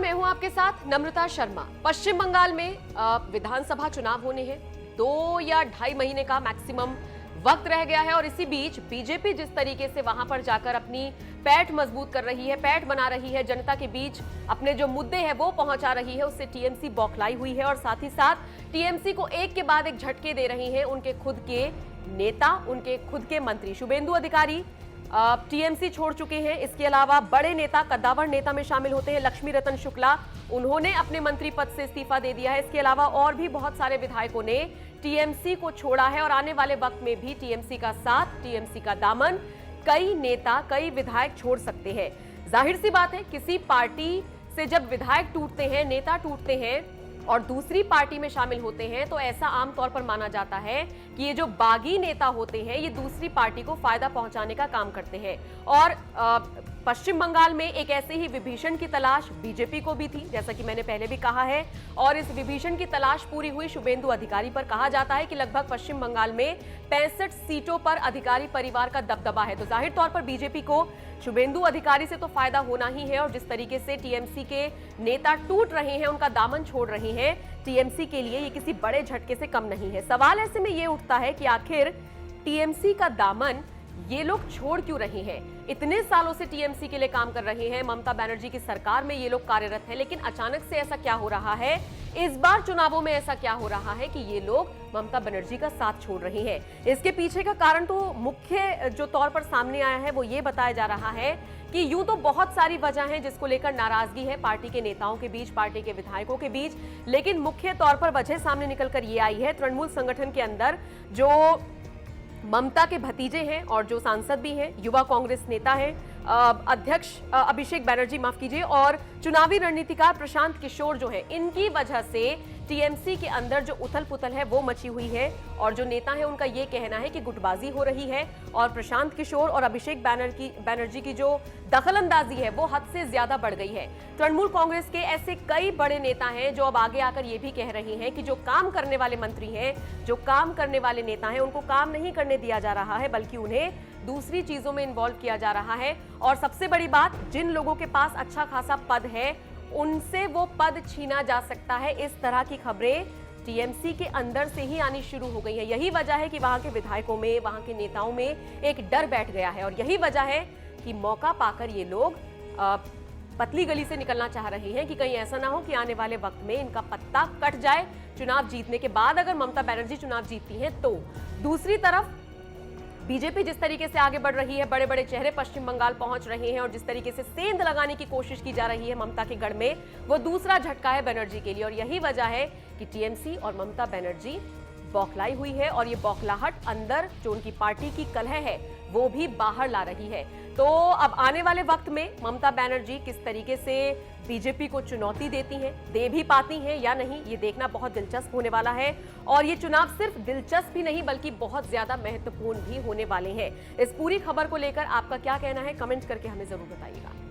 मैं हूं आपके साथ नम्रता शर्मा। पश्चिम बंगाल में विधानसभा चुनाव होने हैं। 2 या 2.5 महीने का मैक्सिमम वक्त रह गया है और इसी बीच बीजेपी जिस तरीके से वहां पर जाकर अपनी पैठ मजबूत कर रही है, पैठ बना रही है, जनता के बीच अपने जो मुद्दे हैं वो पहुंचा रही है, उससे टीएमसी बौखलाई हुई है और साथ ही साथ टीएमसी को एक के बाद एक झटके दे रही है उनके खुद के नेता, उनके खुद के मंत्री। शुभेंदु अधिकारी टीएमसी छोड़ चुके हैं। इसके अलावा बड़े नेता, कद्दावर नेता में शामिल होते हैं लक्ष्मी रतन शुक्ला, उन्होंने अपने मंत्री पद से इस्तीफा दे दिया है। इसके अलावा और भी बहुत सारे विधायकों ने टीएमसी को छोड़ा है और आने वाले वक्त में भी टीएमसी का साथ, टीएमसी का दामन कई नेता, कई विधायक छोड़ सकते हैं। जाहिर सी बात है, किसी पार्टी से जब विधायक टूटते हैं, नेता टूटते हैं और दूसरी पार्टी में शामिल होते हैं तो ऐसा आमतौर पर माना जाता है कि ये जो बागी नेता होते हैं ये दूसरी पार्टी को फायदा पहुंचाने का काम करते हैं। और पश्चिम बंगाल में एक ऐसे ही विभीषण की तलाश बीजेपी को भी थी, जैसा कि मैंने पहले भी कहा है, और इस विभीषण की तलाश पूरी हुई शुभेंदु अधिकारी पर। कहा जाता है कि लगभग पश्चिम बंगाल में 65 सीटों पर अधिकारी परिवार का दबदबा है, तो जाहिर तौर पर बीजेपी को शुभेंदु अधिकारी से तो फायदा होना ही है। और जिस तरीके से टीएमसी के नेता टूट रहे हैं, उनका दामन छोड़ रहे हैं, टीएमसी के लिए ये किसी बड़े झटके से कम नहीं है। सवाल ऐसे में ये उठता है कि आखिर टीएमसी का दामन ये लोग छोड़ क्यों रहे हैं? इतने सालों से टीएमसी के लिए काम कर रहे हैं, ममता बनर्जी की सरकार में ये लोग कार्यरत हैं, लेकिन अचानक से ऐसा क्या हो रहा है? इस बार चुनावों में ऐसा क्या हो रहा है कि ये लोग ममता बनर्जी का साथ छोड़ रहे हैं? इसके पीछे का कारण तो मुख्य जो तौर पर सामने आया है वो ये बताया जा रहा है कि यूं तो बहुत सारी वजह है जिसको लेकर नाराजगी है पार्टी के नेताओं के बीच, पार्टी के विधायकों के बीच, लेकिन मुख्य तौर पर वजह सामने निकलकर ये आई है तृणमूल संगठन के अंदर जो ममता के भतीजे हैं और जो सांसद भी हैं, युवा कांग्रेस नेता हैं, अध्यक्ष अभिषेक बैनर्जी, माफ कीजिए, और चुनावी रणनीतिकार प्रशांत किशोर जो है, इनकी वजह से टीएमसी के अंदर जो उथल पुथल है वो मची हुई है। और जो नेता है उनका ये कहना है कि गुटबाजी हो रही है और प्रशांत किशोर और अभिषेक बैनर्जी की जो दखलंदाजी है वो हद से ज्यादा बढ़ गई है। तृणमूल कांग्रेस के ऐसे कई बड़े नेता हैं जो अब आगे आकर ये भी कह रहे हैं कि जो काम करने वाले मंत्री हैं, जो काम करने वाले नेता हैं, उनको काम नहीं करने दिया जा रहा है, बल्कि उन्हें दूसरी चीजों में इन्वॉल्व किया जा रहा है। और सबसे बड़ी बात, जिन लोगों के पास अच्छा खासा पद है उनसे वो पद छीना जा सकता है। इस तरह की खबरें टीएमसी के अंदर से ही आनी शुरू हो गई है। यही वजह है कि वहां के विधायकों में, वहां के नेताओं में एक डर बैठ गया है और यही वजह है कि मौका पाकर ये लोग पतली गली से निकलना चाह रहे हैं कि कहीं ऐसा ना हो कि आने वाले वक्त में इनका पत्ता कट जाए चुनाव जीतने के बाद, अगर ममता बनर्जी चुनाव जीतती हैं तो। दूसरी तरफ बीजेपी जिस तरीके से आगे बढ़ रही है, बड़े बड़े चेहरे पश्चिम बंगाल पहुंच रहे हैं और जिस तरीके से सेंध लगाने की कोशिश की जा रही है ममता के गढ़ में, वो दूसरा झटका है बनर्जी के लिए। और यही वजह है कि टीएमसी और ममता बनर्जी बौखलाई हुई है और ये बौखलाहट अंदर जो उनकी पार्टी की कलह है वो भी बाहर ला रही है। तो अब आने वाले वक्त में ममता बनर्जी किस तरीके से बीजेपी को चुनौती देती हैं, दे भी पाती हैं या नहीं, ये देखना बहुत दिलचस्प होने वाला है। और ये चुनाव सिर्फ दिलचस्प ही नहीं बल्कि बहुत ज्यादा महत्वपूर्ण भी होने वाले हैं। इस पूरी खबर को लेकर आपका क्या कहना है, कमेंट करके हमें जरूर बताइएगा।